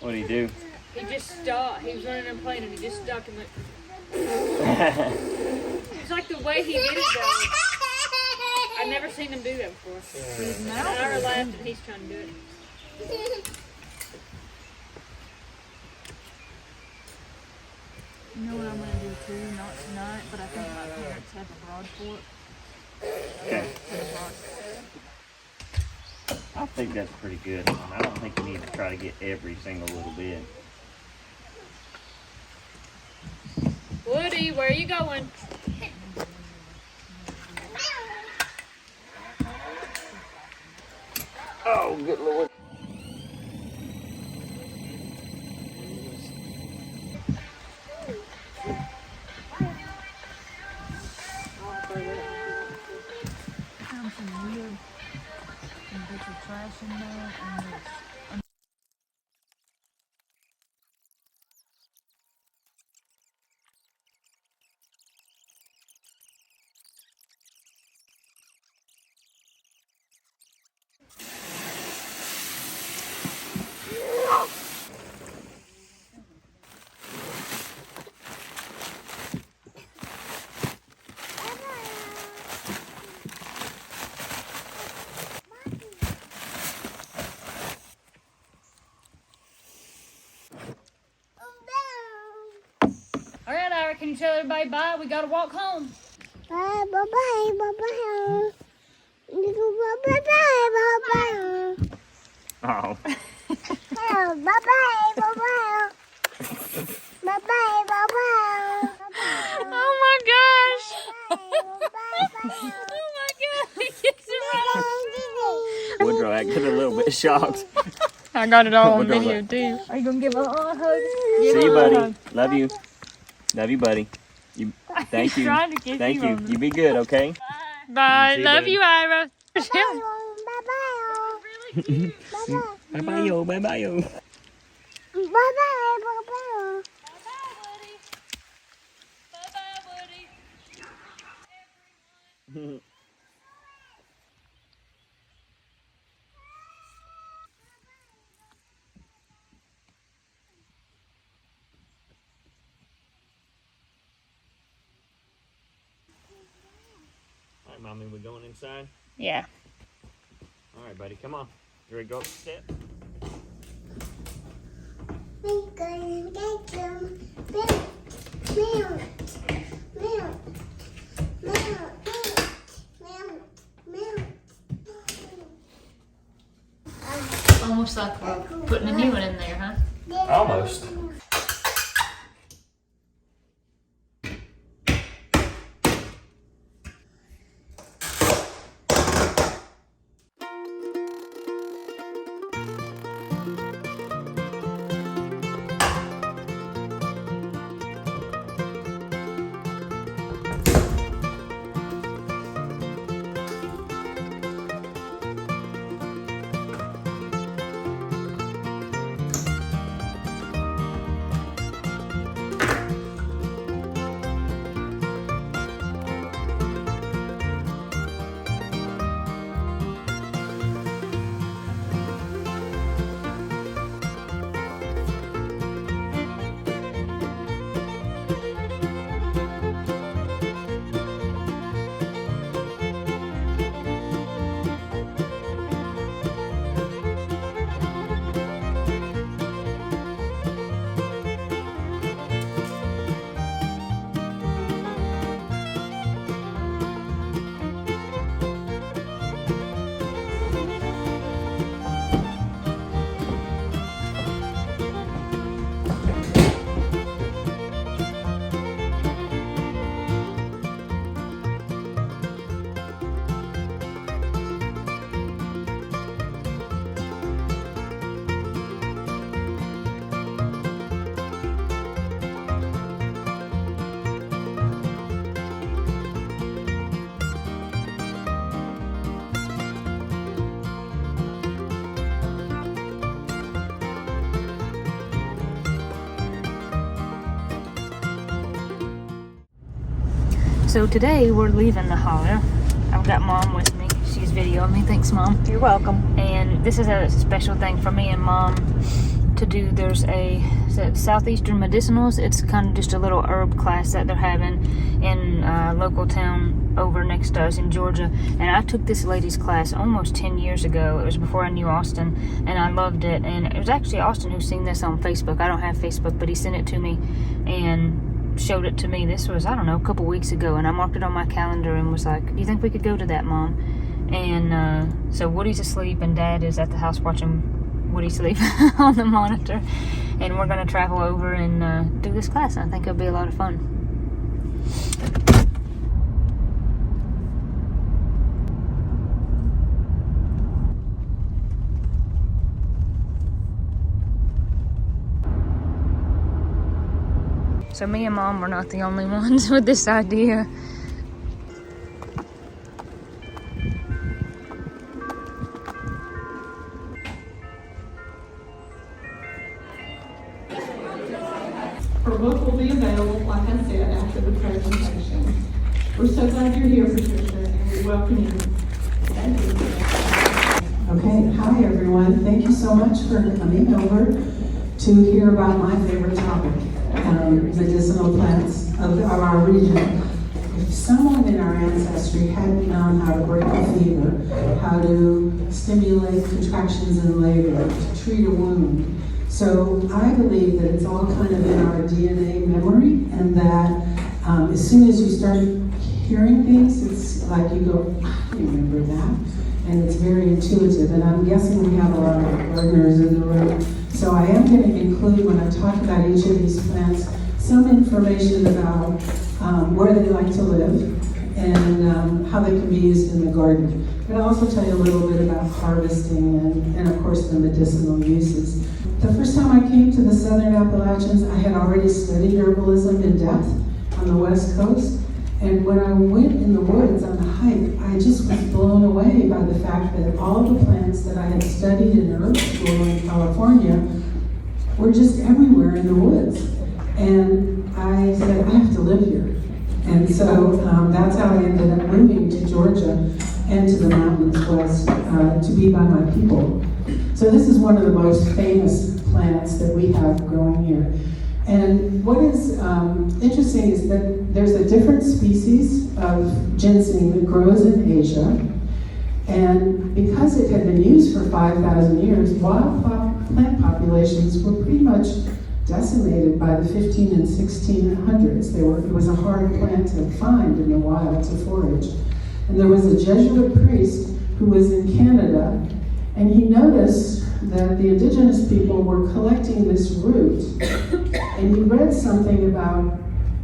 What did he do? He just stopped. He was running and playing, and he just stopped and went. It's like the way he did it, though. I've never seen him do that before. And I laughed, and he's trying to do it. You know what I'm going to do too? Not tonight, but I think my parents have a broad fork. Okay. I think that's pretty good. I don't think you need to try to get every single little bit. Woody, where are you going? Oh, good Lord. Found some weird and bits of trash in there and this. All right, Ira, can you tell everybody bye? We gotta walk home. Bye, bye, bye, bye, bye. Bye, bye, bye, bye, bye. Oh. Bye, bye, bye, bye. Bye, bye, bye, bye. Oh my gosh! Bye, bye, Oh my god! He gets it right. Woodrow acted a little bit shocked. I got it all on Woodrow, video too. Are you gonna give her a hug? See you, buddy. Love you. Love you, buddy. Thank you. Trying to kiss Thank you you. on You be good, okay? Bye. See you, Love babe. you, Ira. Bye-bye, yo. Bye-bye, yo. All right, Mommy, we going inside? Yeah. All right, buddy, come on. You ready to go up the steps? We're gonna get some milk, milk, milk, milk, milk, milk, milk. Almost like we're putting a new one in there, huh? Almost. So today we're leaving the Holler. I've got Mom with me. She's videoing me. Thanks, Mom. You're welcome. And this is a special thing for me and Mom to to do, there's a Southeastern Medicinals. It's kind of just a little herb class that they're having in a local town over next to us in Georgia. And I took this lady's class almost 10 years ago. It was before I knew Austin, and I loved it. And it was actually Austin who seen this on Facebook. I don't have Facebook, but he sent it to me and showed it to me. This was, I don't know, a couple weeks ago, and I marked it on my calendar and was like, do you think we could go to that, Mom? And so Woody's asleep and Dad is at the house watching Woody sleep on the monitor, and we're going to travel over and do this class. I think it'll be a lot of fun. So me and Mom were not the only ones with this idea. Her book will be available, like I said, after the presentation. We're so glad you're here, Patricia, and we welcome you. Thank you. Okay, hi everyone. Thank you so much for coming over to hear about my favorite topic, medicinal plants of our region. If someone in our ancestry had known how to break a fever, how to stimulate contractions in labor, to treat a wound. So I believe that it's all kind of in our DNA memory, and that as soon as you start hearing things, it's like you go, I remember that. And it's very intuitive, and I'm guessing we have a lot of gardeners in the room. So I am going to include, when I talk about each of these plants, some information about where they like to live and how they can be used in the garden. But I'll also tell you a little bit about harvesting and of course the medicinal uses. The first time I came to the Southern Appalachians, I had already studied herbalism in depth on the West Coast. And when I went in the woods on the hike, I just was blown away by the fact that all the plants that I had studied in herb school in California were just everywhere in the woods. And I said, I have to live here. And so that's how I ended up moving to Georgia and to the mountains west to be by my people. So this is one of the most famous plants that we have growing here. And what is interesting is that there's a different species of ginseng that grows in Asia. And because it had been used for 5,000 years, wild plant populations were pretty much decimated by the 15 and 1600s. It was a hard plant to find in the wild to forage. And there was a Jesuit priest who was in Canada, and he noticed that the indigenous people were collecting this root, and he read something about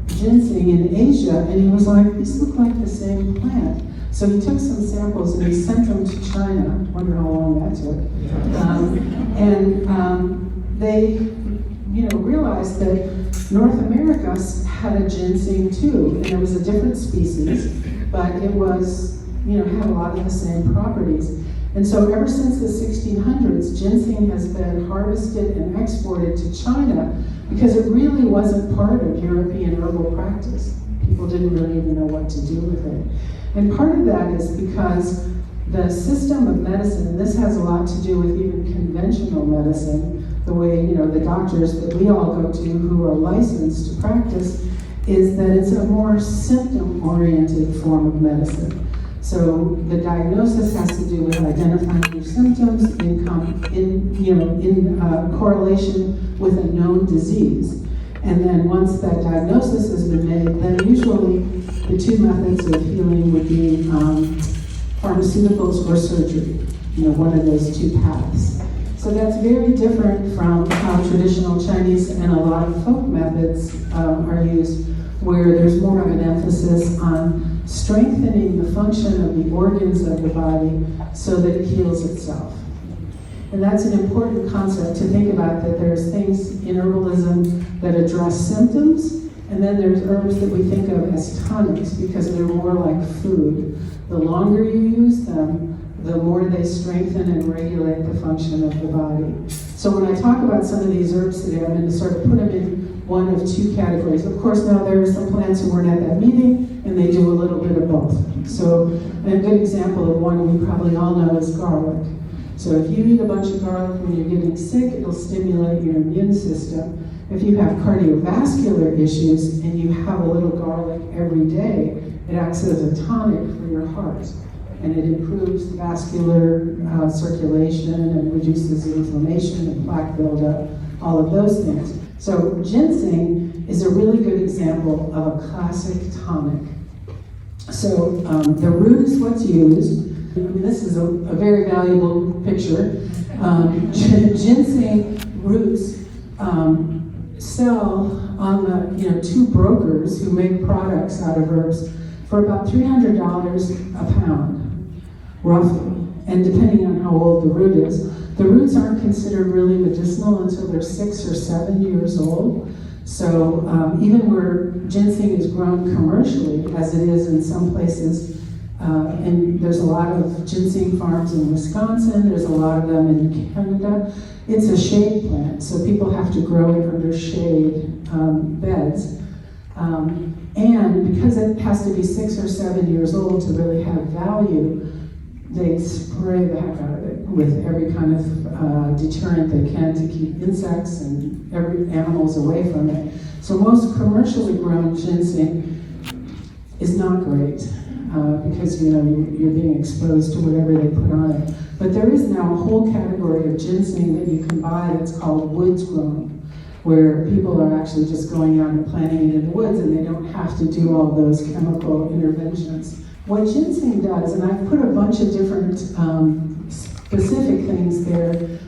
ginseng in Asia, and he was like, these look like the same plant. So he took some samples and he sent them to China. I wonder how long that took. They realized that North America had a ginseng too, and it was a different species, but it was, had a lot of the same properties. And so ever since the 1600s, ginseng has been harvested and exported to China because it really wasn't part of European herbal practice. People didn't really even know what to do with it. And part of that is because the system of medicine, and this has a lot to do with even conventional medicine, the way, the doctors that we all go to who are licensed to practice, is that it's a more symptom-oriented form of medicine. So the diagnosis has to do with identifying your symptoms in correlation with a known disease. And then once that diagnosis has been made, then usually the two methods of healing would be pharmaceuticals or surgery, one of those two paths. So that's very different from how traditional Chinese and a lot of folk methods are used, where there's more of an emphasis on strengthening the function of the organs of the body so that it heals itself. And that's an important concept to think about, that there's things in herbalism that address symptoms, and then there's herbs that we think of as tonics because they're more like food. The longer you use them, the more they strengthen and regulate the function of the body. So when I talk about some of these herbs today, I'm going to sort of put them in one of two categories. Of course, now there are some plants who weren't at that meeting, and they do a little bit of both. So a good example of one we probably all know is garlic. So if you eat a bunch of garlic when you're getting sick, it'll stimulate your immune system. If you have cardiovascular issues and you have a little garlic every day, it acts as a tonic for your heart. And it improves vascular circulation and reduces inflammation and plaque buildup, all of those things. So ginseng is a really good example of a classic tonic. So the root is what's used. I mean, this is a very valuable picture. Ginseng roots sell on the two brokers who make products out of herbs for about $300 a pound, roughly. And depending on how old the root is, the roots aren't considered really medicinal until they're 6 or 7 years old. So even where ginseng is grown commercially, as it is in some places, and there's a lot of ginseng farms in Wisconsin, there's a lot of them in Canada, it's a shade plant, so people have to grow it under shade beds. And because it has to be 6 or 7 years old to really have value, they spray the heck out of it with every kind of deterrent they can to keep insects and every animals away from it. So most commercially grown ginseng is not great because you're being exposed to whatever they put on it. But there is now a whole category of ginseng that you can buy that's called woods grown, where people are actually just going out and planting it in the woods and they don't have to do all those chemical interventions. What ginseng does, and I've put a bunch of different specific things there,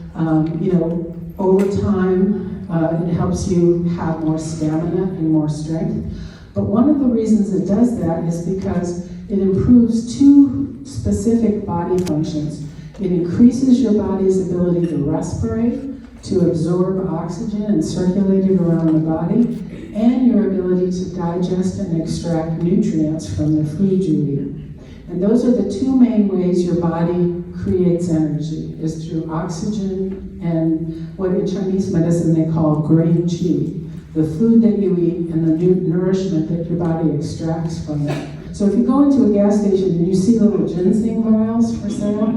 over time it helps you have more stamina and more strength. But one of the reasons it does that is because it improves 2 specific body functions. It increases your body's ability to respirate, to absorb oxygen and circulate it around the body, and your ability to digest and extract nutrients from the food you eat. And those are the 2 main ways your body creates energy, is through oxygen and what in Chinese medicine they call green qi, the food that you eat and the nourishment that your body extracts from it. So if you go into a gas station and you see little ginseng vials for sale,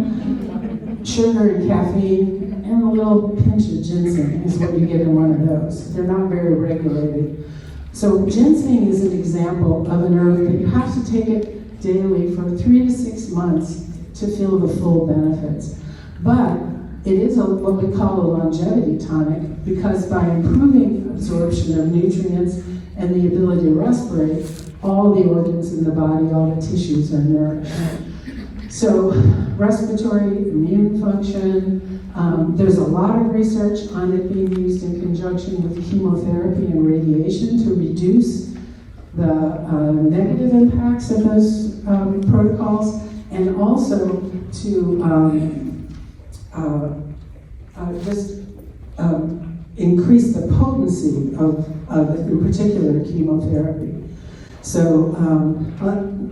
sugar and caffeine, and a little pinch of ginseng is what you get in one of those. They're not very regulated. So ginseng is an example of an herb that you have to take it daily for 3 to 6 months to feel the full benefits. But it is what we call a longevity tonic because by improving absorption of nutrients and the ability to respirate, all the organs in the body, all the tissues are nourished. So respiratory, immune function, there's a lot of research on it being used in conjunction with chemotherapy and radiation to reduce the negative impacts of those protocols, and also to increase the potency of in particular, chemotherapy. So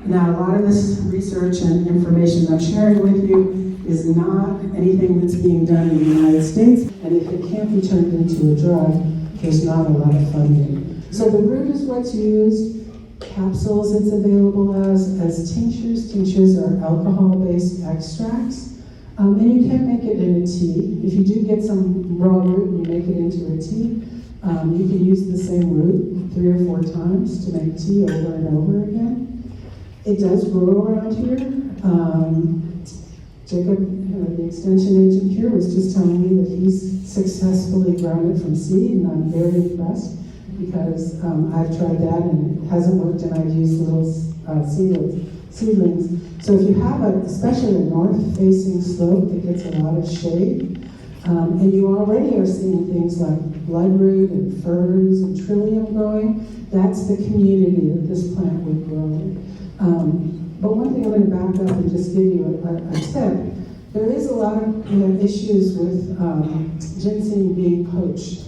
now a lot of this research and information I'm sharing with you is not anything that's being done in the United States, and if it can't be turned into a drug, there's not a lot of funding. So the root is what's used. Capsules it's available as tinctures. Tinctures are alcohol-based extracts. And you can make it in a tea. If you do get some raw root and you make it into a tea, you can use the same root 3 or 4 times to make tea over and over again. It does grow around here. Jacob, the extension agent here, was just telling me that he's successfully grown it from seed, and I'm very impressed because I've tried that and it hasn't worked, and I've used little seedlings. So if you have especially a north-facing slope that gets a lot of shade, and you already are seeing things like bloodroot and ferns and trillium growing, that's the community that this plant would grow in. But one thing I'm going to back up and just give you a tip. There is a lot of issues with ginseng being poached.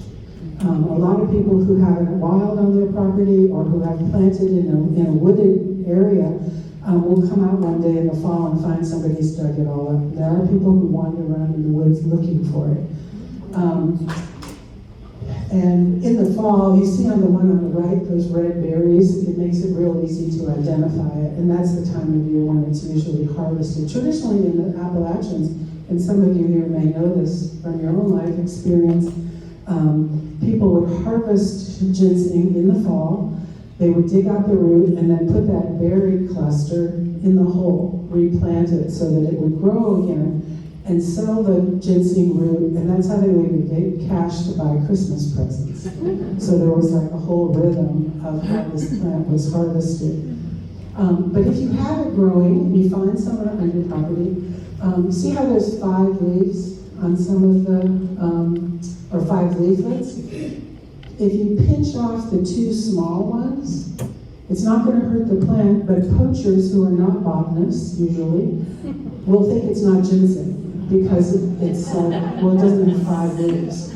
A lot of people who have it wild on their property or who have planted in a wooded area will come out one day in the fall and find somebody's dug it all up. There are people who wander around in the woods looking for it. And in the fall, you see on the one on the right, those red berries, it makes it real easy to identify it. And that's the time of year when it's usually harvested. Traditionally in the Appalachians, and some of you here may know this from your own life experience, people would harvest ginseng in the fall. They would dig out the root and then put that berry cluster in the hole, replant it so that it would grow again, and sell the ginseng root, and that's how they would get cash to buy Christmas presents. So there was like a whole rhythm of how this plant was harvested. But if you have it growing, and you find some on your property, see how there's 5 leaves on some of the, or 5 leaflets? If you pinch off the 2 small ones, it's not going to hurt the plant, but poachers who are not botanists, usually, will think it's not ginseng because it's, well, it doesn't have 5 leaves.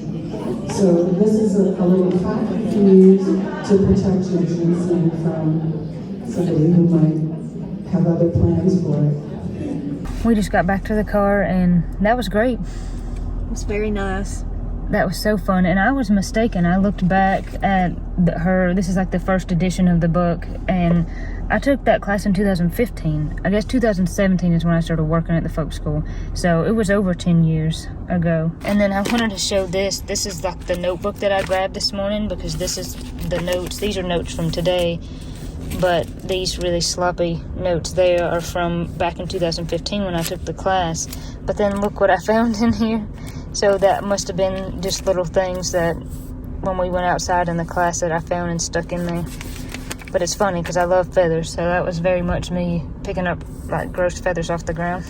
So this is a little fact that you can use to protect your ginseng from somebody who might have other plans for it. We just got back to the car, and that was great. It's very nice. That was so fun, and I was mistaken. I looked back at this is like the first edition of the book, and I took that class in 2015. I guess 2017 is when I started working at the folk school, so it was over 10 years ago. And then I wanted to show this. This is like the notebook that I grabbed this morning, because this is the notes. These are notes from today, but these really sloppy notes there are from back in 2015 when I took the class. But then look what I found in here. So that must have been just little things that when we went outside in the class that I found and stuck in there. But it's funny because I love feathers, so that was very much me picking up like gross feathers off the ground.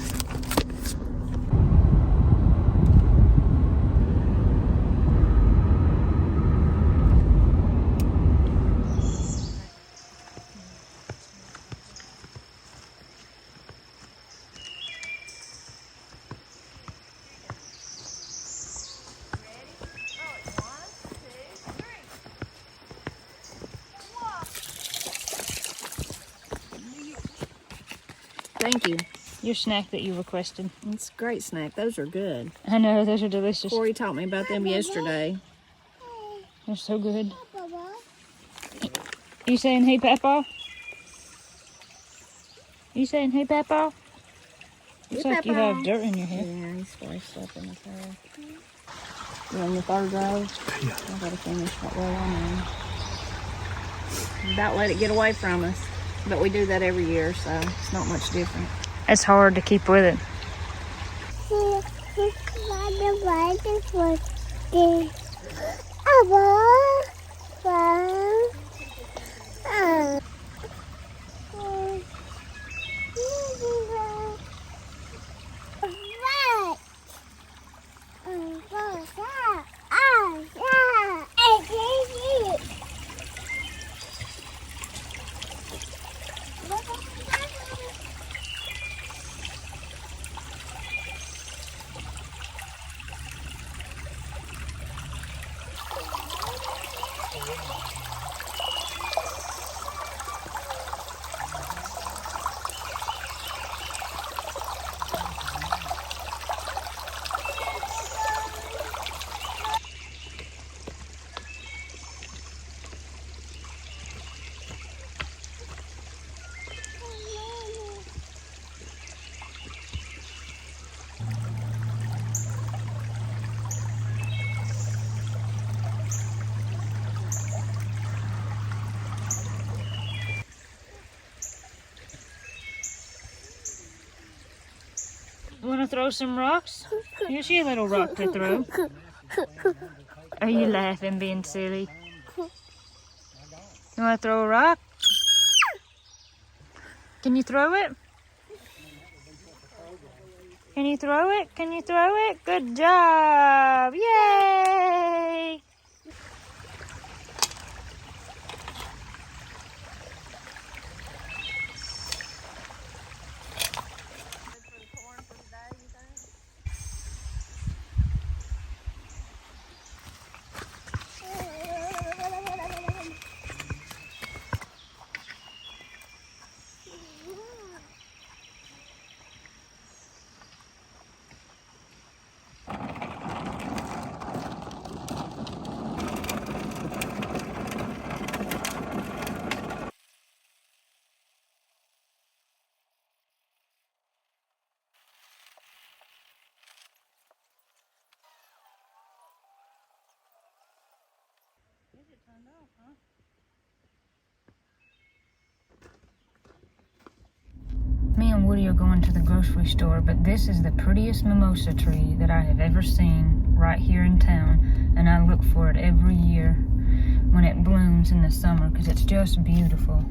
Thank you. Your snack that you requested. It's a great snack. Those are good. I know, those are delicious. Corey taught me about them yesterday. They're so good. You saying hey, Papa? You saying hey, Papa? Looks like you have dirt in your hair. Yeah, he's splashed up in his hair. You on the third row? Yeah. I gotta finish what row I'm in. About let it get away from us. But we do that every year, so it's not much different. It's hard to keep with it. You want to throw some rocks? Here's your little rock to throw. Are you laughing, being silly? You want to throw a rock? Can you throw it? Can you throw it? Can you throw it? Good job! Yay! Me and Woody are going to the grocery store, but this is the prettiest mimosa tree that I have ever seen right here in town, and I look for it every year when it blooms in the summer because it's just beautiful.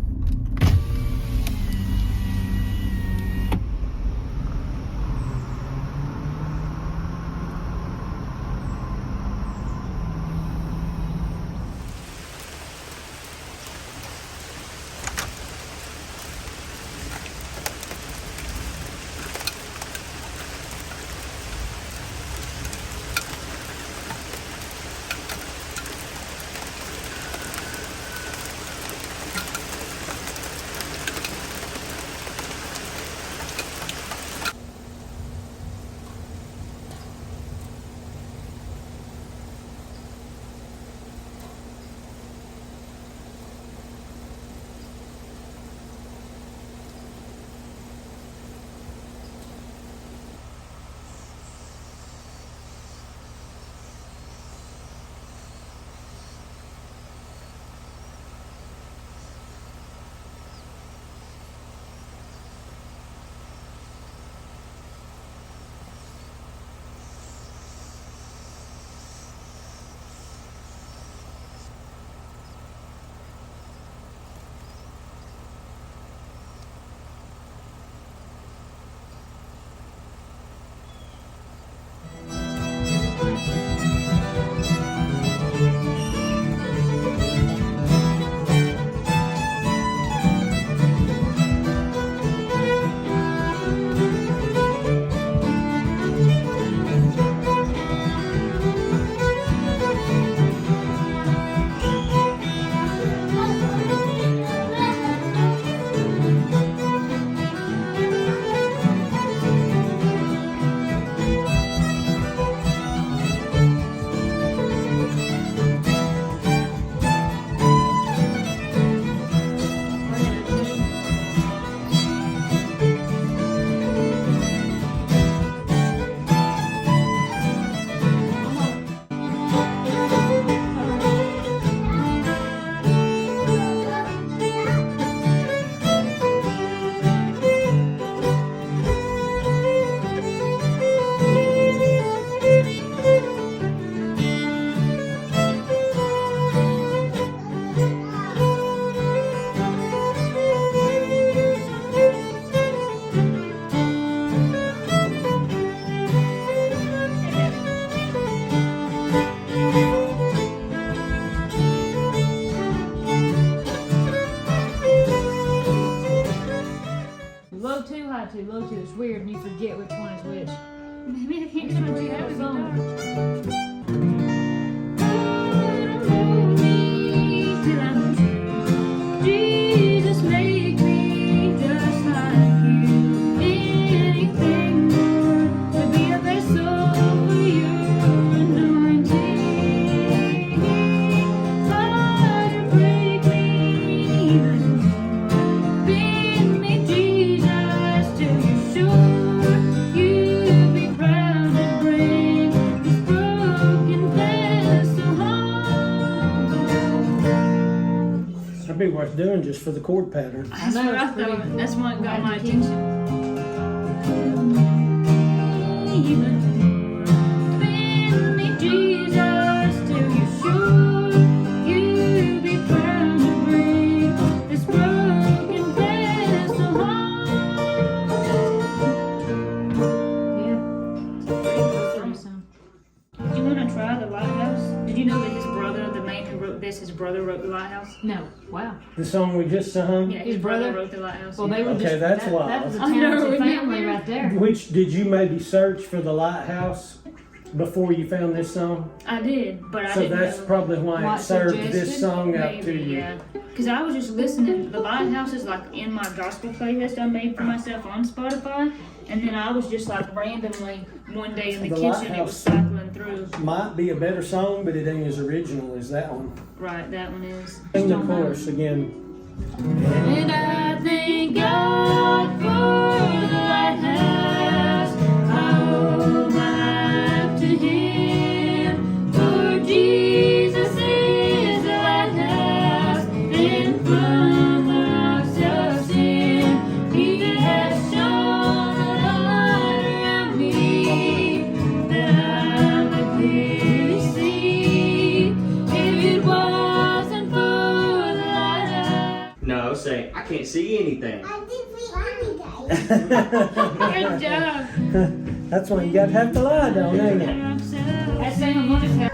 Low two, high two, low two. It's weird and you forget which one is which. Maybe I can't do it on the phone. Jesus, make me just like you. Anything more to be a vessel for your anointing. Father, break me even more. Bend me, Jesus, till you're sure you'll be proud to bring this broken vessel home. That'd be worth doing just for the chord pattern. That's what I thought. That's what got my attention. Bend me, Jesus, till you're sure you'll be proud to bring this broken vessel home. Yeah, pretty song. Do you want to try the Lighthouse? Did you know that his brother, the man who wrote this, his brother wrote the Lighthouse? No. Wow. The song we just sung? Yeah, his brother wrote the Lighthouse. Well, they were Okay, just, that's that wild. was a I know, talented isn't that family weird? right there. Which, did you maybe search for the Lighthouse before you found this song? I did, but I So didn't that's know. probably why What it served this suggested? song out to Maybe, you. yeah. Because I was just listening. The Lighthouse is like in my gospel playlist I made for myself on Spotify. And then I was just like randomly one day in the The kitchen, it was Lighthouse. cycling through. Might be a better song, but it ain't as original as that one. Right, that one is. Sing the chorus again. And I thank God for the lighthouse. I owe my life to Him. For Jesus is the lighthouse. see anything. I did sleep every day. Good job. That's when you got to have to lie down, ain't it? I say I'm gonna tell.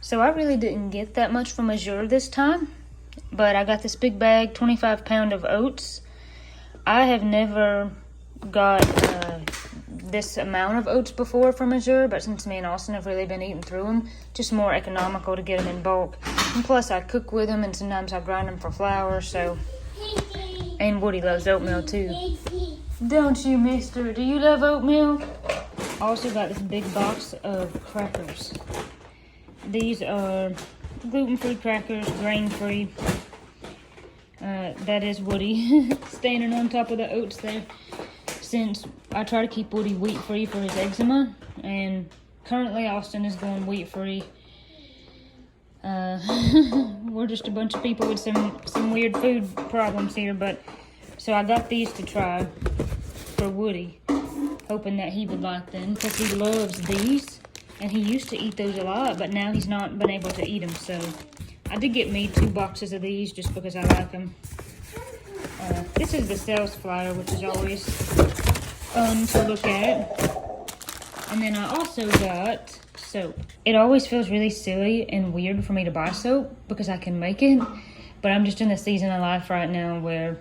So I really didn't get that much from Azure this time, but I got this big bag, 25-pound of oats. I have never got this amount of oats before from Azure, but since me and Austin have really been eating through them, just more economical to get them in bulk. And plus I cook with them, and sometimes I grind them for flour, so. And Woody loves oatmeal too. Don't you, mister? Do you love oatmeal? I also got this big box of crackers. These are gluten-free crackers, grain-free. That is Woody standing on top of the oats there. Since I try to keep Woody wheat-free for his eczema, and currently Austin is going wheat-free. We're just a bunch of people with some weird food problems here, but so I got these to try for Woody, hoping that he would like them, because he loves these. And he used to eat those a lot, but now he's not been able to eat them. So I did get me 2 boxes of these just because I like them. This is the sales flyer, which is always fun to look at. And then I also got soap. It always feels really silly and weird for me to buy soap because I can make it, but I'm just in the season of life right now where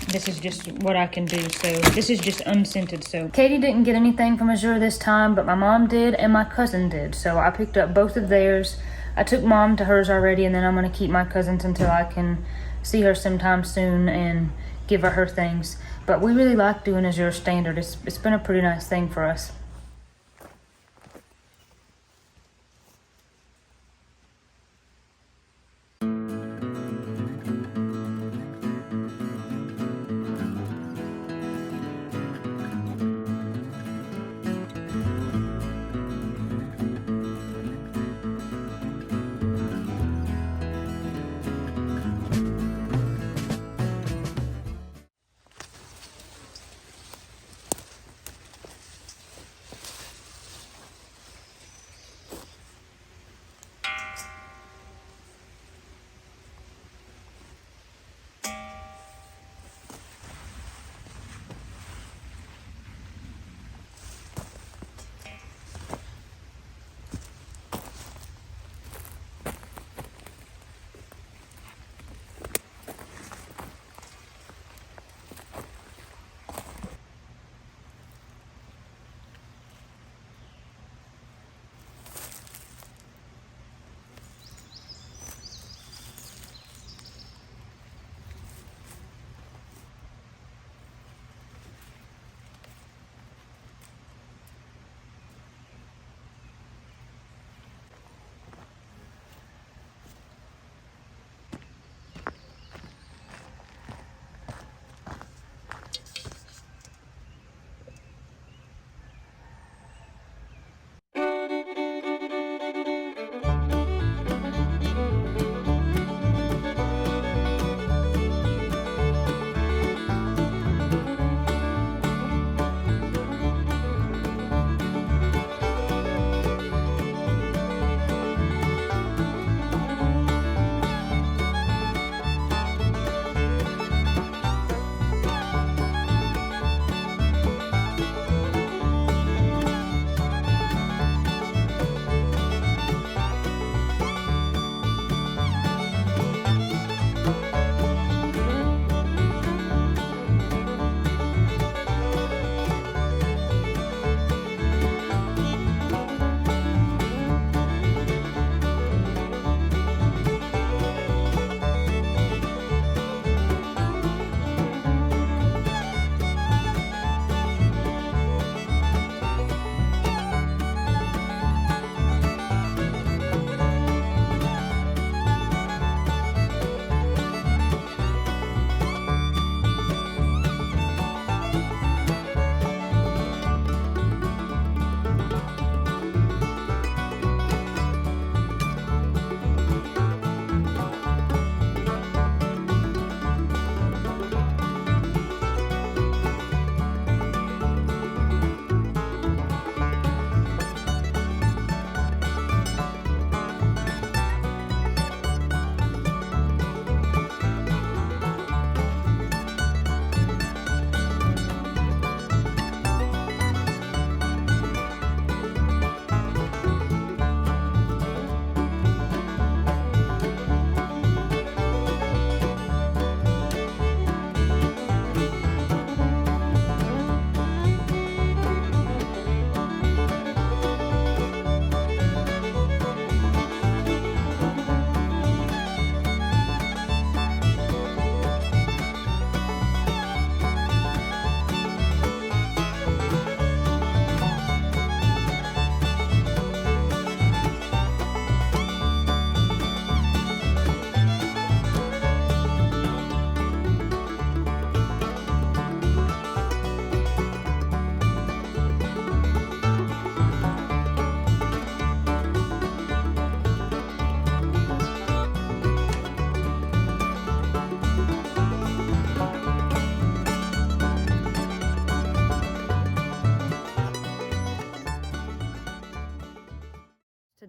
this is just what I can do. So this is just unscented soap. Katie didn't get anything from Azure this time, but my mom did and my cousin did. So I picked up both of theirs. I took mom to hers already, and then I'm gonna keep my cousin's until I can see her sometime soon and give her things. But we really like doing Azure Standard. It's been a pretty nice thing for us.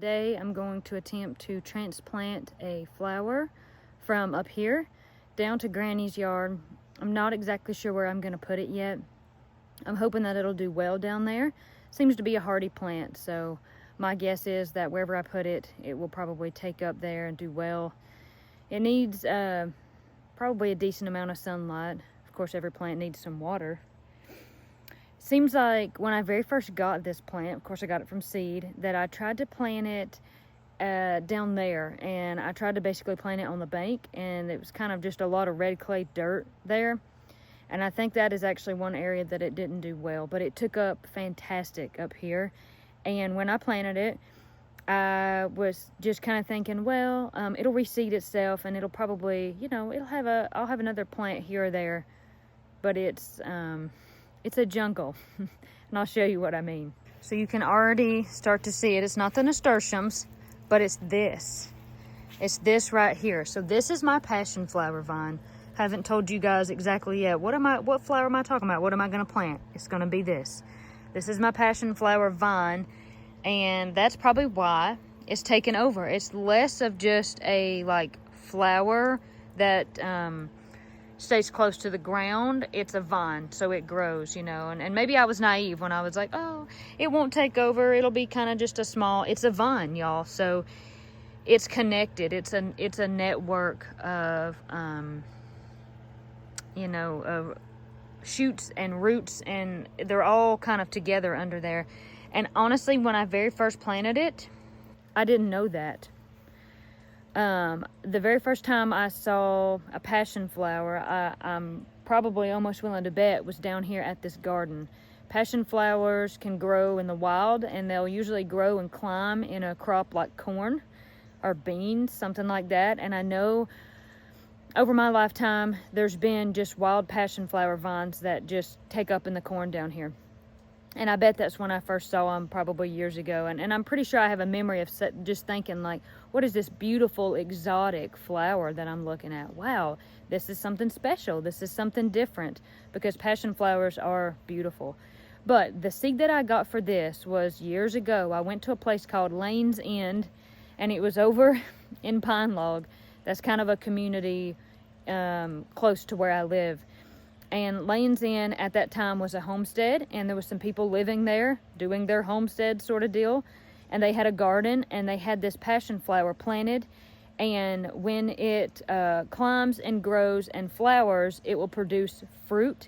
Today I'm going to attempt to transplant a flower from up here down to Granny's yard. I'm not exactly sure where I'm going to put it yet. I'm hoping that it'll do well down there seems to be a hardy plant. So my guess is that wherever I put it, it will probably take up there and do well. It needs probably a decent amount of sunlight. Of course, every plant needs some water. Seems like when I very first got this plant, of course I got it from seed, that I tried to plant it down there, and I tried to basically plant it on the bank, and it was kind of just a lot of red clay dirt there. And I think that is actually one area that it didn't do well, but it took up fantastic up here. And when I planted it, I was just kind of thinking, well, it'll reseed itself, and it'll probably, you know, I'll have another plant here or there, but it's a jungle. And I'll show you what I mean. So you can already start to see it. It's not the nasturtiums, but it's this. It's this right here. So this is my passion flower vine. Haven't told you guys exactly yet. What flower am I talking about? What am I gonna plant? It's gonna be this. This is my passion flower vine, and that's probably why it's taken over. It's less of just a like flower that stays close to the ground. It's a vine, so it grows, you know. And maybe I was naive when I was like, oh, it won't take over, it'll be kind of just it's a vine, y'all. So it's connected. It's a network of you know, of shoots and roots, and they're all kind of together under there. And honestly, when I very first planted it, I didn't know that. The very first time I saw a passion flower, I'm probably almost willing to bet was down here at this garden. Passion flowers can grow in the wild, and they'll usually grow and climb in a crop like corn or beans, something like that. And I know over my lifetime, there's been just wild passion flower vines that just take up in the corn down here. And I bet that's when I first saw them, probably years ago. And I'm pretty sure I have a memory of just thinking, like, what is this beautiful, exotic flower that I'm looking at? Wow, this is something special. This is something different, because passion flowers are beautiful. But the seed that I got for this was years ago. I went to a place called Lane's End, and it was over in Pine Log. That's kind of a community close to where I live. And Lane's End at that time was a homestead, and there was some people living there doing their homestead sort of deal. And they had a garden, and they had this passion flower planted. And when it climbs and grows and flowers, it will produce fruit.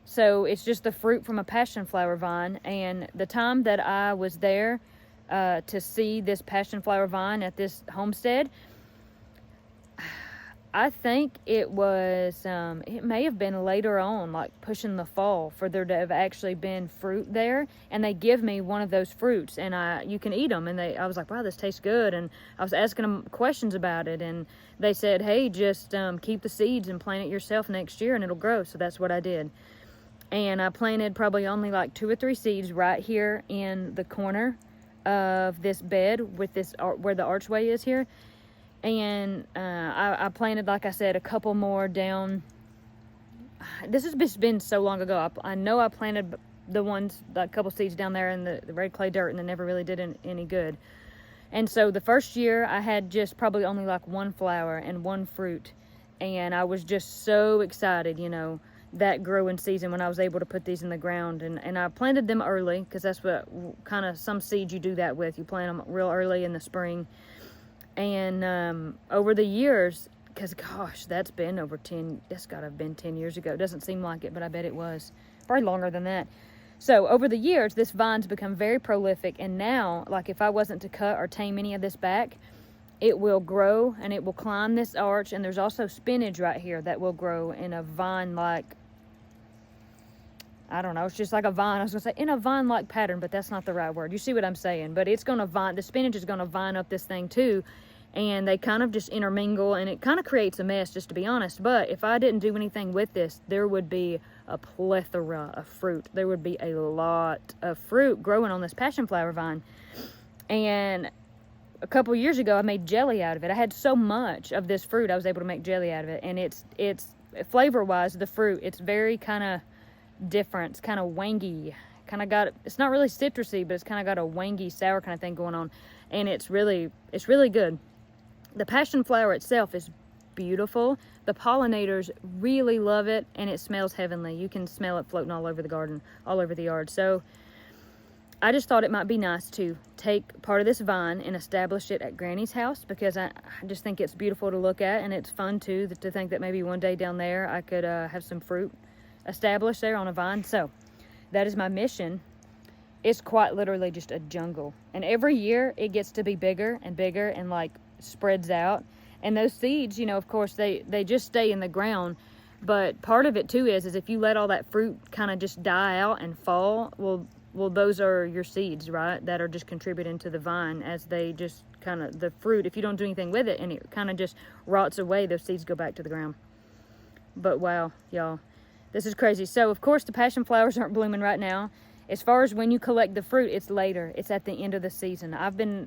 So it's just the fruit from a passion flower vine. And the time that I was there to see this passion flower vine at this homestead, I think it was, it may have been later on, like pushing the fall, for there to have actually been fruit there. And they give me one of those fruits, and you can eat them. And I was like, wow, this tastes good. And I was asking them questions about it, and they said, hey, just keep the seeds and plant it yourself next year, and it'll grow. So that's what I did. And I planted probably only like 2 or 3 seeds right here in the corner of this bed with this where the archway is here. And I planted, like I said, a couple more down. This has just been so long ago. I know I planted the ones, like a couple seeds down there in the red clay dirt, and they never really did any good. And so the first year I had just probably only like 1 flower and 1 fruit. And I was just so excited, you know, that growing season when I was able to put these in the ground. And I planted them early, because that's what kind of some seeds you do that with. You plant them real early in the spring. And over the years, because gosh, that's been over 10, that's got to have been 10 years ago. It doesn't seem like it, but I bet it was. Probably longer than that. So over the years, this vine's become very prolific. And now, like if I wasn't to cut or tame any of this back, it will grow and it will climb this arch. And there's also spinach right here that will grow in a vine like, I don't know, it's just like a vine. I was going to say in a vine-like pattern, but that's not the right word. You see what I'm saying? But it's going to vine, the spinach is going to vine up this thing too. And they kind of just intermingle, and it kind of creates a mess, just to be honest. But if I didn't do anything with this, there would be a plethora of fruit. There would be a lot of fruit growing on this passion flower vine. And a couple years ago, I made jelly out of it. I had so much of this fruit, I was able to make jelly out of it. And it's flavor-wise, the fruit, it's very kind of different. It's kind of wangy. Kind of got, it's not really citrusy, but it's kind of got a wangy, sour kind of thing going on. And it's really good. The passion flower itself is beautiful. The pollinators really love it, and it smells heavenly. You can smell it floating all over the garden, all over the yard. So I just thought it might be nice to take part of this vine and establish it at Granny's house, because I just think it's beautiful to look at, and it's fun too to think that maybe one day down there I could have some fruit established there on a vine. So that is my mission. It's quite literally just a jungle, and every year it gets to be bigger and bigger and like spreads out. And those seeds, you know, of course they just stay in the ground, but part of it too is if you let all that fruit kind of just die out and fall, well, those are your seeds, right? That are just contributing to the vine as they just kind of, the fruit, if you don't do anything with it and it kind of just rots away, those seeds go back to the ground. But wow, y'all, this is crazy. So of course the passion flowers aren't blooming right now. As far as when you collect the fruit, it's later. It's at the end of the season.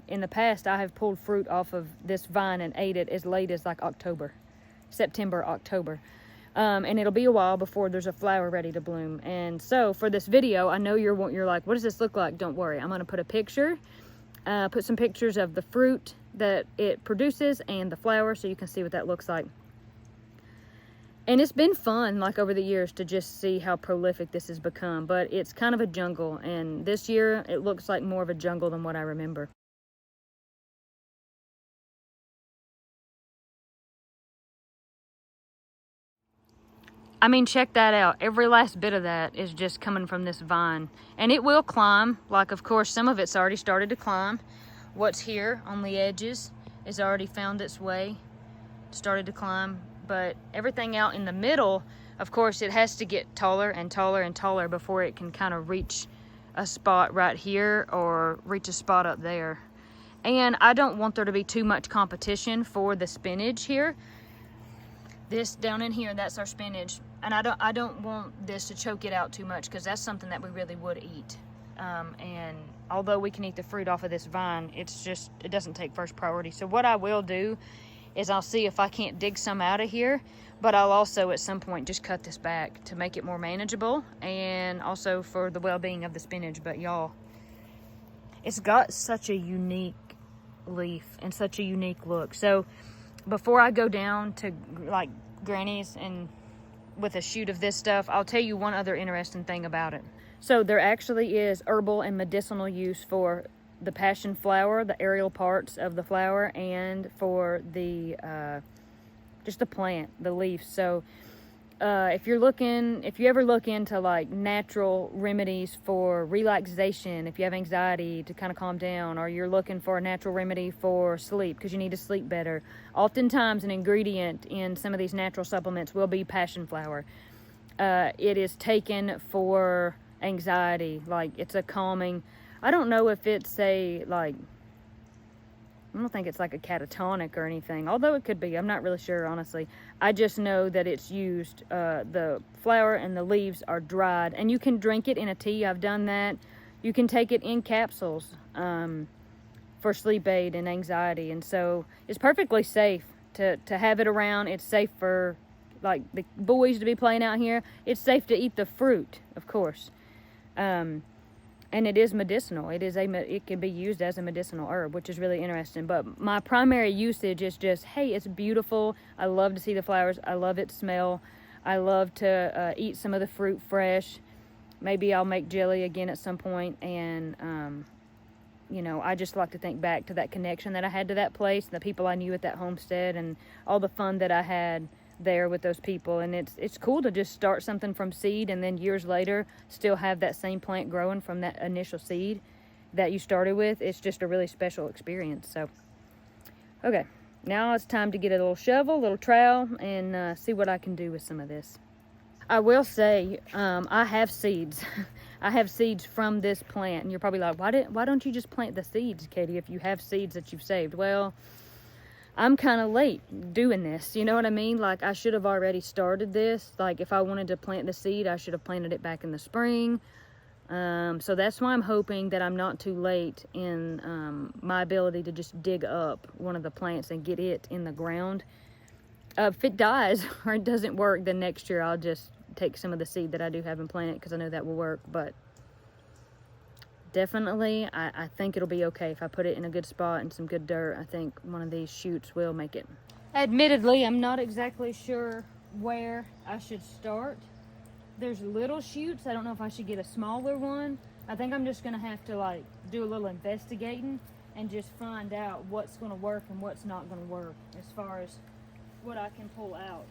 In the past, I have pulled fruit off of this vine and ate it as late as like September, October. And it'll be a while before there's a flower ready to bloom. And so for this video, I know you're like, what does this look like? Don't worry, I'm gonna put a picture, put some pictures of the fruit that it produces and the flower, so you can see what that looks like. And it's been fun, like over the years, to just see how prolific this has become. But it's kind of a jungle, and this year it looks like more of a jungle than what I remember. I mean, check that out. Every last bit of that is just coming from this vine. And it will climb. Like, of course, some of it's already started to climb. What's here on the edges has already found its way, started to climb. But everything out in the middle, of course, it has to get taller and taller and taller before it can kind of reach a spot right here or reach a spot up there. And I don't want there to be too much competition for the spinach here. This down in here, that's our spinach. And I don't want this to choke it out too much, because that's something that we really would eat. And although we can eat the fruit off of this vine, it doesn't take first priority. So what I will do is I'll see if I can't dig some out of here, but I'll also at some point just cut this back to make it more manageable, and also for the well-being of the spinach. But y'all, it's got such a unique leaf and such a unique look. So before I go down to like Granny's and with a shoot of this stuff, I'll tell you one other interesting thing about it. So there actually is herbal and medicinal use for the passion flower, the aerial parts of the flower, and for the just the plant, the leaves. So if you ever look into like natural remedies for relaxation, if you have anxiety to kind of calm down, or you're looking for a natural remedy for sleep because you need to sleep better, oftentimes an ingredient in some of these natural supplements will be passion flower. It is taken for anxiety, like it's a calming. I don't know if it's I don't think it's like a catatonic or anything, although it could be. I'm not really sure, honestly. I just know that it's used, the flower and the leaves are dried, and you can drink it in a tea. I've done that. You can take it in capsules for sleep aid and anxiety, and so it's perfectly safe to have it around. It's safe for like the boys to be playing out here. It's safe to eat the fruit, of course. And it is medicinal. It can be used as a medicinal herb, which is really interesting. But my primary usage is just, hey, it's beautiful. I love to see the flowers. I love its smell. I love to eat some of the fruit fresh. Maybe I'll make jelly again at some point. And, you know, I just like to think back to that connection that I had to that place, the people I knew at that homestead, and all the fun that I had there with those people. And it's cool to just start something from seed, and then years later still have that same plant growing from that initial seed that you started with. It's just a really special experience. So okay, now it's time to get a little shovel, a little trowel, and see what I can do with some of this. I will say I have seeds. I have seeds from this plant, and you're probably like, why don't you just plant the seeds, Katie, if you have seeds that you've saved? Well, I'm kind of late doing this, you know what I mean? Like, I should have already started this. Like, if I wanted to plant the seed, I should have planted it back in the spring. So that's why I'm hoping that I'm not too late in my ability to just dig up one of the plants and get it in the ground. If it dies or it doesn't work, then next year I'll just take some of the seed that I do have and plant it, because I know that will work. But definitely, I think it'll be okay if I put it in a good spot and some good dirt. I think one of these shoots will make it. Admittedly, I'm not exactly sure where I should start. There's little shoots. I don't know if I should get a smaller one I think I'm just gonna have to like do a little investigating and just find out what's gonna work and what's not gonna work as far as what I can pull out.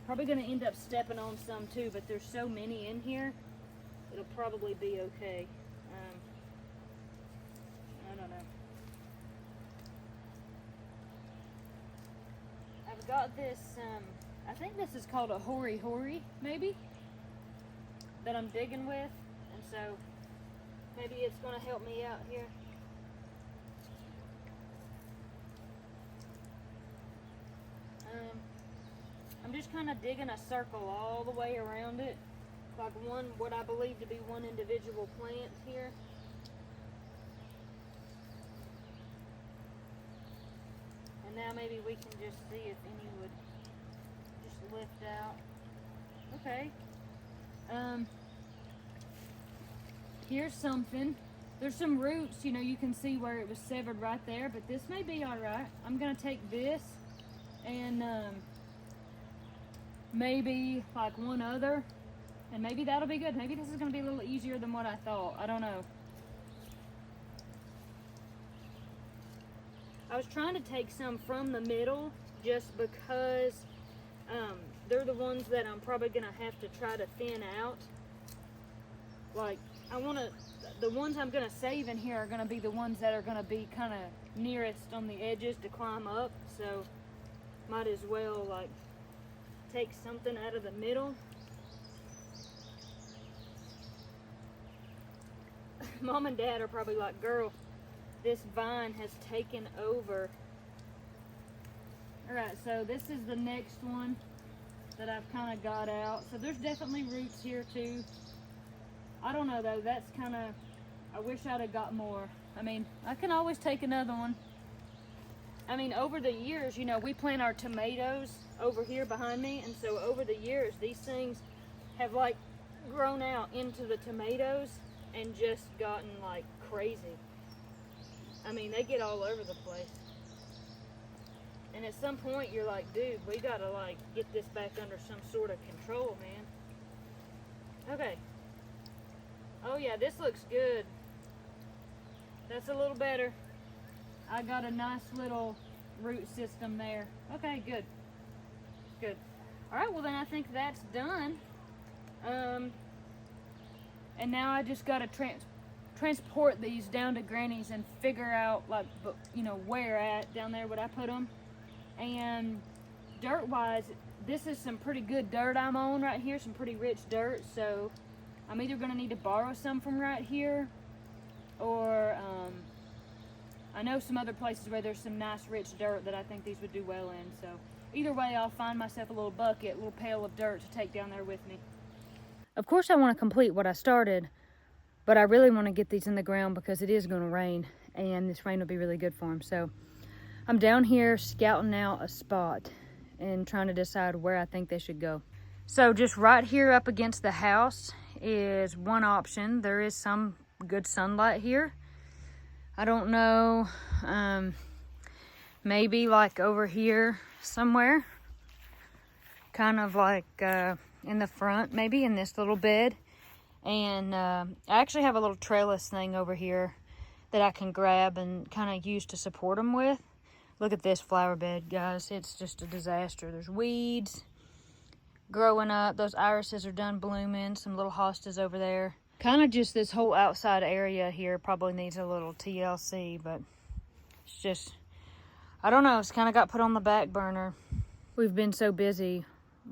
Probably gonna end up stepping on some too, but there's so many in here, it'll probably be okay. I don't know. I've got this, I think this is called a hori, maybe, that I'm digging with, and so maybe it's gonna help me out here. I'm just kind of digging a circle all the way around it, like what I believe to be one individual plant here. And now maybe we can just see if any would just lift out. Okay. Here's something. There's some roots, you know, you can see where it was severed right there, but this may be all right. I'm gonna take this and maybe like one other, and maybe that'll be good. Maybe this is gonna be a little easier than what I thought. I don't know. I was trying to take some from the middle just because they're the ones that I'm probably gonna have to try to thin out. Like, the ones I'm gonna save in here are gonna be the ones that are gonna be kind of nearest on the edges to climb up, so might as well like take something out of the middle. Mom and Dad are probably like, girl, this vine has taken over. All right, so this is the next one that I've kind of got out. So there's definitely roots here too. I don't know though, that's kind of, I wish I'd have got more. I mean, I can always take another one. I mean, over the years, you know, we plant our tomatoes over here behind me, and so over the years, these things have like grown out into the tomatoes and just gotten like crazy. I mean, they get all over the place. And at some point, you're like, dude, we gotta like get this back under some sort of control, man. Okay. Oh yeah, this looks good. That's a little better. I got a nice little root system there. Okay, good. Good. All right, well then I think that's done. And now I just gotta transport these down to Granny's and figure out, like, you know, where at down there would I put them. And dirt-wise, this is some pretty good dirt I'm on right here, some pretty rich dirt, so I'm either gonna need to borrow some from right here, or I know some other places where there's some nice rich dirt that I think these would do well in. So either way, I'll find myself a little bucket, a little pail of dirt to take down there with me. Of course I want to complete what I started, but I really want to get these in the ground because it is going to rain, and this rain will be really good for them. So I'm down here scouting out a spot and trying to decide where I think they should go. So just right here up against the house is one option. There is some good sunlight here. I don't know, maybe like over here somewhere, kind of like in the front, maybe in this little bed. And I actually have a little trellis thing over here that I can grab and kind of use to support them with. Look at this flower bed, guys. It's just a disaster. There's weeds growing up. Those irises are done blooming. Some little hostas over there. Kind of just this whole outside area here probably needs a little TLC, but it's just, I don't know, it's kind of got put on the back burner. We've been so busy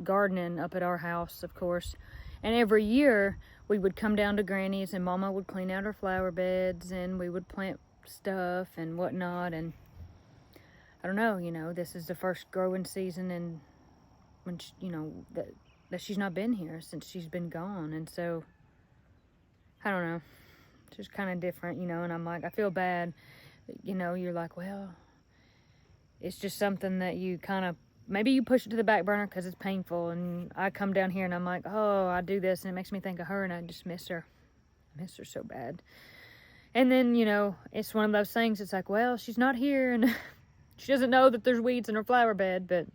gardening up at our house, of course, and every year we would come down to Granny's and Mama would clean out her flower beds and we would plant stuff and whatnot. And I don't know, you know, this is the first growing season, and when she, you know, that she's not been here since she's been gone, and so I don't know, it's just kind of different, you know. And I'm like, I feel bad, you know. You're like, well, it's just something that you kind of, maybe you push it to the back burner because it's painful. And I come down here and I'm like, oh, I do this and it makes me think of her, and I just miss her. I miss her so bad. And then, you know, it's one of those things, it's like, well, she's not here and she doesn't know that there's weeds in her flower bed, but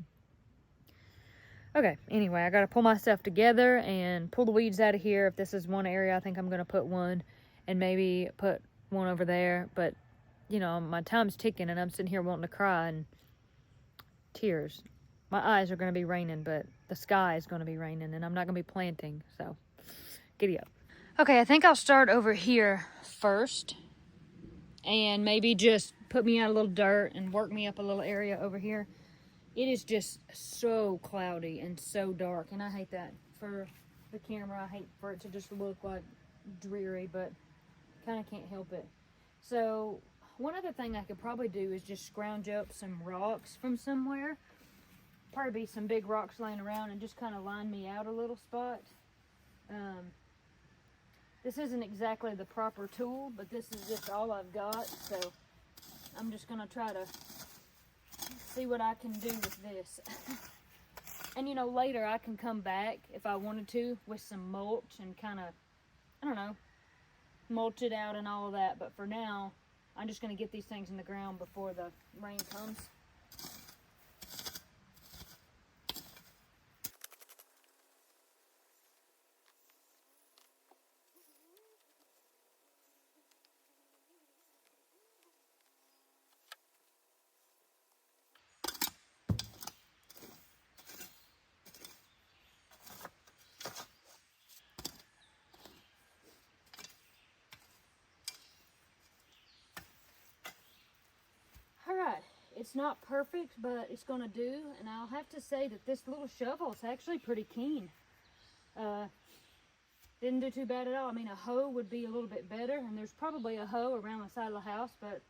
Okay, anyway, I gotta pull myself together and pull the weeds out of here. If this is one area, I think I'm gonna put one and maybe put one over there. But, you know, my time's ticking and I'm sitting here wanting to cry and tears. My eyes are gonna be raining, but the sky is gonna be raining and I'm not gonna be planting, so giddy up. Okay, I think I'll start over here first and maybe just put me out a little dirt and work me up a little area over here. It is just so cloudy and so dark, and I hate that for the camera. I hate for it to just look like dreary, but kind of can't help it. So one other thing I could probably do is just scrounge up some rocks from somewhere. Probably be some big rocks laying around and just kind of line me out a little spot. This isn't exactly the proper tool, but this is just all I've got, so I'm just going to try to see what I can do with this. And you know, later I can come back if I wanted to with some mulch and kind of, I don't know, mulch it out and all of that. But for now, I'm just going to get these things in the ground before the rain comes. It's not perfect, but it's gonna do, and I'll have to say that this little shovel is actually pretty keen. Didn't do too bad at all. I mean, a hoe would be a little bit better, and there's probably a hoe around the side of the house, but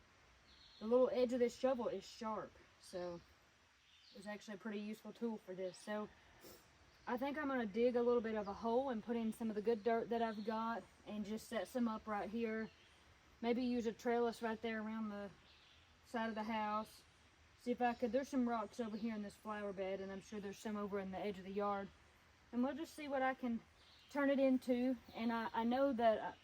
the little edge of this shovel is sharp, so it was actually a pretty useful tool for this. So I think I'm gonna dig a little bit of a hole and put in some of the good dirt that I've got and just set some up right here. Maybe use a trellis right there around the side of the house. See if I could, there's some rocks over here in this flower bed, and I'm sure there's some over in the edge of the yard. And we'll just see what I can turn it into. And I know that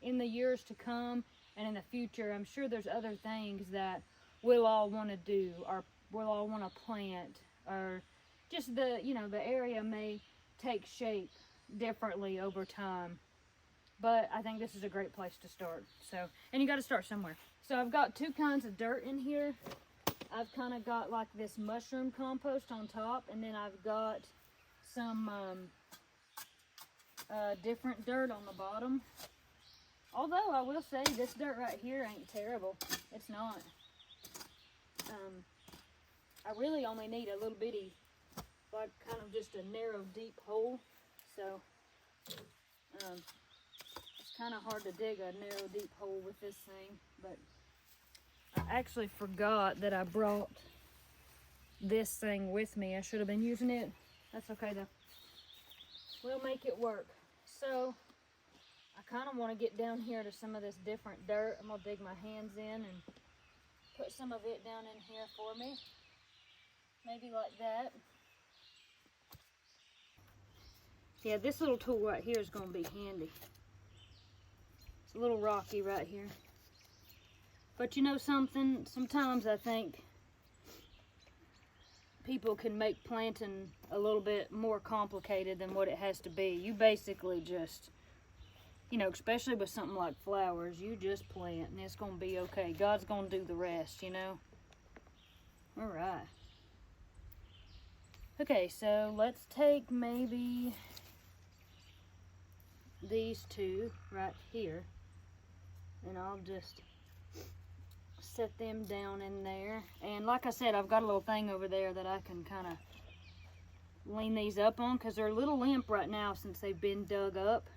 in the years to come and in the future, I'm sure there's other things that we'll all want to do, or we'll all want to plant, or just the, you know, the area may take shape differently over time. But I think this is a great place to start. So, and you got to start somewhere. So I've got two kinds of dirt in here. I've kind of got like this mushroom compost on top, and then I've got some different dirt on the bottom. Although I will say this dirt right here ain't terrible. It's not. I really only need a little bitty, like kind of just a narrow deep hole. So it's kind of hard to dig a narrow deep hole with this thing, but I actually forgot that I brought this thing with me. I should have been using it. That's okay though. We'll make it work. So I kind of want to get down here to some of this different dirt. I'm going to dig my hands in and put some of it down in here for me. Maybe like that. Yeah, this little tool right here is going to be handy. It's a little rocky right here. But you know something? Sometimes I think people can make planting a little bit more complicated than what it has to be. You basically just, you know, especially with something like flowers, you just plant and it's going to be okay. God's going to do the rest, you know? All right. Okay, so let's take maybe these two right here, and I'll just set them down in there. And like I said, I've got a little thing over there that I can kind of lean these up on, because they're a little limp right now since they've been dug up,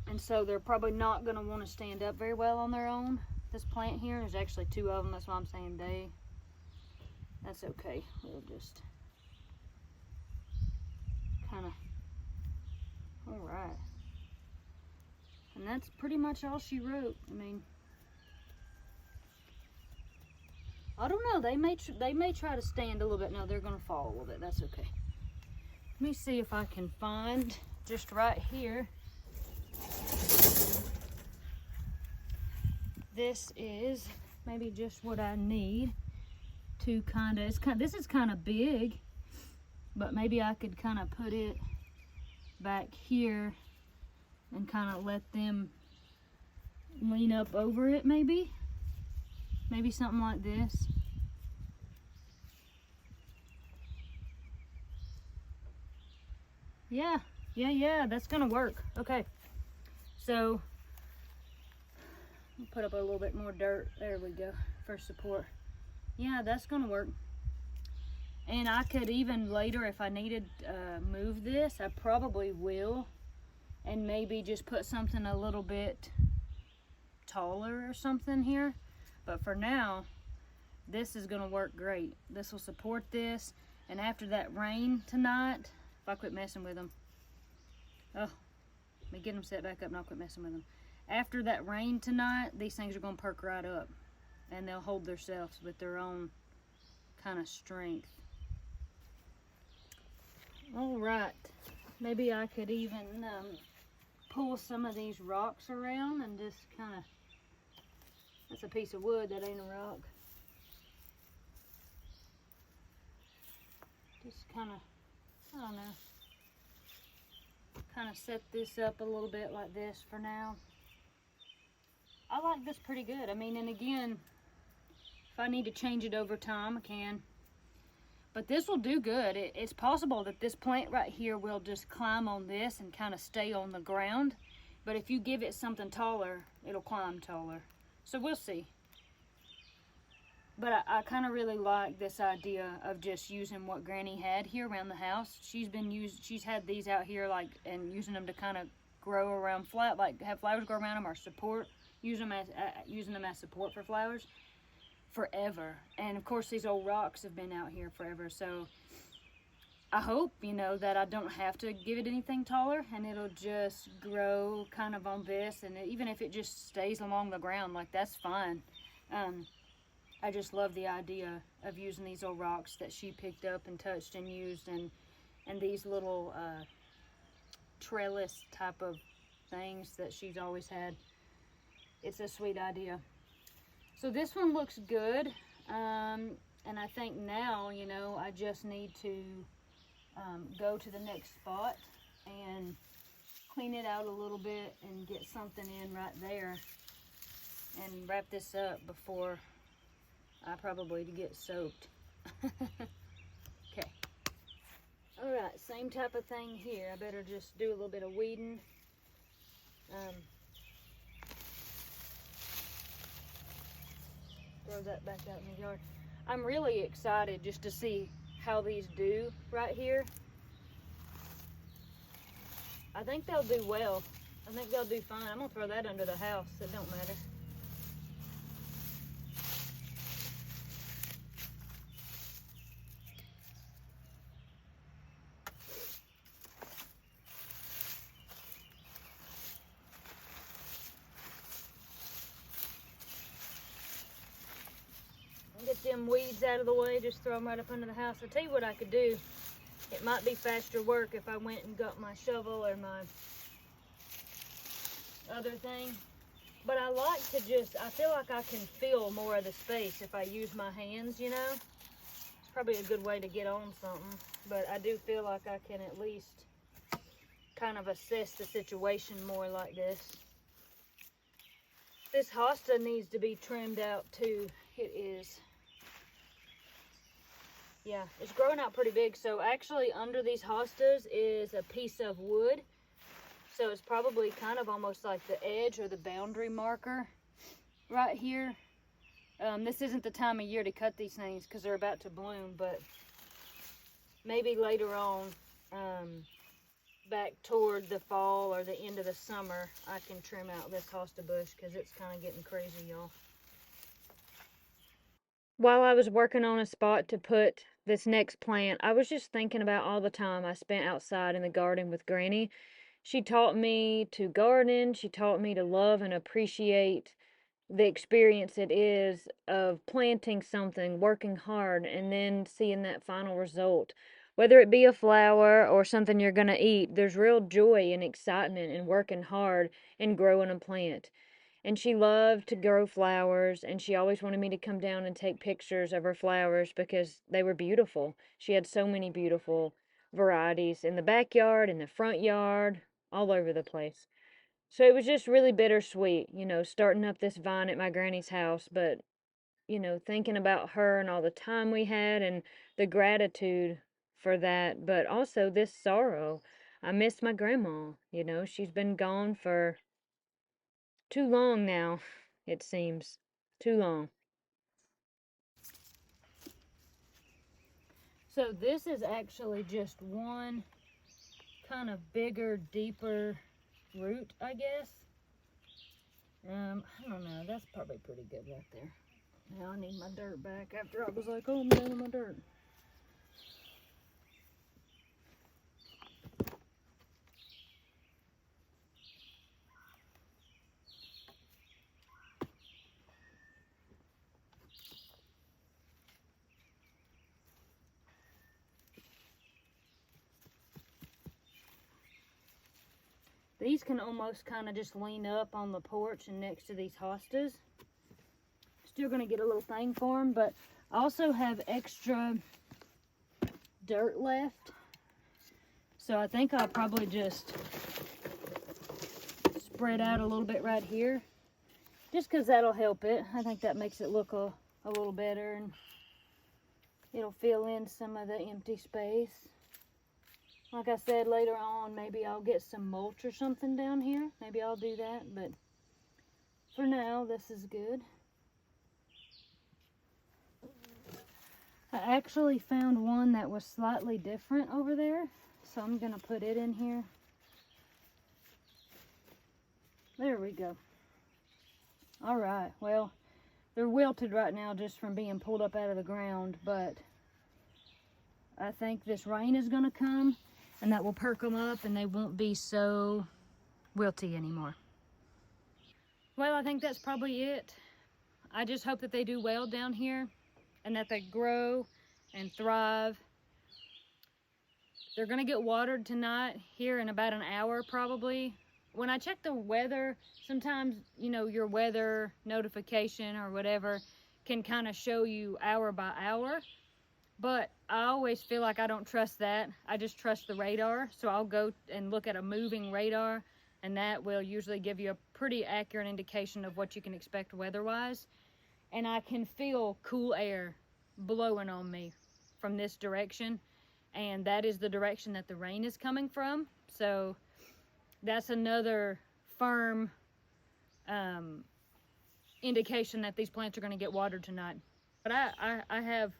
and so they're probably not going to want to stand up very well on their own. This plant here, there's actually two of them, that's why I'm saying they. That's okay. We'll just kind of, all right. And that's pretty much all she wrote. I mean, I don't know. They may try to stand a little bit. No, they're gonna fall a little bit. That's okay. Let me see if I can find just right here. This is maybe just what I need to kind of, this is kind of big, but maybe I could kind of put it back here and kind of let them lean up over it, maybe something like this. Yeah, that's gonna work. Okay, so I'll put up a little bit more dirt. There we go, for support. Yeah, that's gonna work. And I could even later, if I needed move this, I probably will, and maybe just put something a little bit taller or something here. But for now, this is gonna work great. This will support this, and after that rain tonight, if I quit messing with them, oh, let me get them set back up and I'll quit messing with them. After that rain tonight, these things are gonna perk right up, and they'll hold themselves with their own kind of strength. All right, maybe I could even pull some of these rocks around and just kind of, that's a piece of wood, that ain't a rock. Just kind of, I don't know, kind of set this up a little bit like this for now. I like this pretty good. I mean, and again, if I need to change it over time, I can. But this will do good. It's possible that this plant right here will just climb on this and kind of stay on the ground. But if you give it something taller, it'll climb taller. So we'll see. But I kind of really like this idea of just using what Granny had here around the house. She's had these out here, like, and using them to kind of grow around like have flowers grow around them, or support, using them as support for flowers forever. And of course, these old rocks have been out here forever. So I hope, that I don't have to give it anything taller, and it'll just grow kind of on this. And even if it just stays along the ground, like, that's fine. I just love the idea of using these old rocks that she picked up and touched and used, and these little trellis type of things that she's always had. It's a sweet idea. So this one looks good, and I think now, I just need to go to the next spot and clean it out a little bit and get something in right there and wrap this up before I probably get soaked. Okay. All right, same type of thing here. I better just do a little bit of weeding. Throw that back out in the yard. I'm really excited just to see how these do right here. I think they'll do well. I think they'll do fine. I'm gonna throw that under the house. It don't matter. Get them weeds out of the way, just throw them right up under the house. I'll tell you what I could do. It might be faster work if I went and got my shovel or my other thing. But I like to I feel like I can fill more of the space if I use my hands, It's probably a good way to get on something. But I do feel like I can at least kind of assess the situation more like this. This hosta needs to be trimmed out too. It is. Yeah, it's growing out pretty big. So actually under these hostas is a piece of wood. So it's probably kind of almost like the edge or the boundary marker right here. This isn't the time of year to cut these things because they're about to bloom, but maybe later on, back toward the fall or the end of the summer, I can trim out this hosta bush because it's kind of getting crazy, y'all. While I was working on a spot to put this next plant, I was just thinking about all the time I spent outside in the garden with Granny. She taught me to garden. She taught me to love and appreciate the experience it is of planting something, working hard, and then seeing that final result. Whether it be a flower or something you're going to eat, there's real joy and excitement in working hard and growing a plant. And she loved to grow flowers, and she always wanted me to come down and take pictures of her flowers because they were beautiful. She had so many beautiful varieties in the backyard, in the front yard, all over the place. So it was just really bittersweet, you know, starting up this vine at my granny's house, but, you know, thinking about her and all the time we had and the gratitude for that, but also this sorrow. I miss my grandma, you know, she's been gone for too long now, it seems. Too long. So this is actually just one kind of bigger, deeper root, I guess. I don't know. That's probably pretty good right there. Now I need my dirt back after I was like, oh, I'm done with my dirt. These can almost kind of just lean up on the porch and next to these hostas. Still going to get a little thing for them, but I also have extra dirt left. So I think I'll probably just spread out a little bit right here. Just because that'll help it. I think that makes it look a little better, and it'll fill in some of the empty space. Like I said, later on, maybe I'll get some mulch or something down here. Maybe I'll do that, but for now, this is good. I actually found one that was slightly different over there, so I'm gonna put it in here. There we go. All right, well, they're wilted right now just from being pulled up out of the ground, but I think this rain is gonna come and that will perk them up and they won't be so wilty anymore. Well, I think that's probably it. I just hope that they do well down here and that they grow and thrive. They're gonna get watered tonight here in about an hour probably. When I check the weather, sometimes, you know, your weather notification or whatever can kind of show you hour by hour. But I always feel like I don't trust that. I just trust the radar. So I'll go and look at a moving radar, and that will usually give you a pretty accurate indication of what you can expect weather-wise. And I can feel cool air blowing on me from this direction, and that is the direction that the rain is coming from. So that's another firm indication that these plants are going to get watered tonight. But I have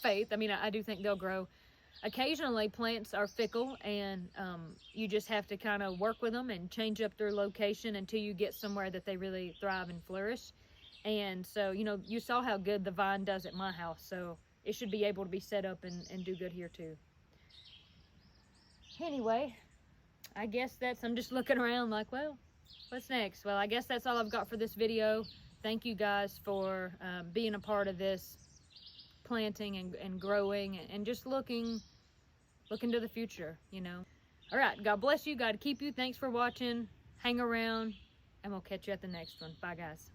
faith. I mean, I do think they'll grow. Occasionally, plants are fickle, and you just have to kind of work with them and change up their location until you get somewhere that they really thrive and flourish. And so, you know, you saw how good the vine does at my house, so it should be able to be set up and do good here too. Anyway, I guess I'm just looking around like, well, what's next? Well, I guess that's all I've got for this video. Thank you guys for being a part of this planting and growing and just looking to the future, you know. All right, God bless you, God keep you. Thanks for watching. Hang around, and we'll catch you at the next one. Bye, guys.